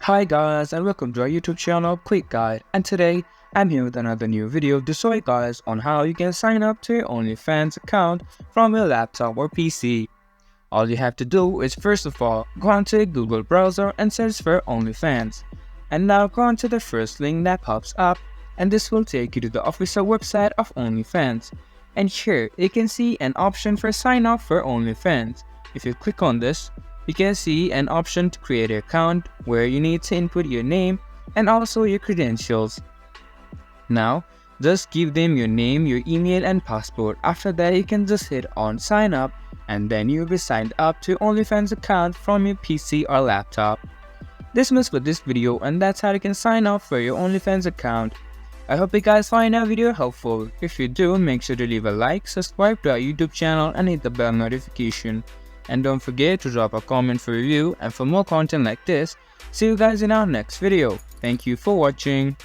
Hi guys, and welcome to our YouTube channel Quick Guide, and today I'm here with another new video to show you guys on how you can sign up to your OnlyFans account from your laptop or PC. All you have to do is first of all go onto a Google browser and search for OnlyFans, and now go onto the first link that pops up, and this will take you to the official website of OnlyFans. And here you can see an option for sign up for OnlyFans. If you click on this, you can see an option to create an account where you need to input your name and also your credentials. Now, just give them your name, your email and passport. After that, you can just hit on sign up and then you'll be signed up to your OnlyFans account from your PC or laptop. This was for this video, and that's how you can sign up for your OnlyFans account. I hope you guys find our video helpful. If you do, make sure to leave a like, subscribe to our YouTube channel and hit the bell notification. And don't forget to drop a comment for review, and for more content like this, see you guys in our next video. Thank you for watching.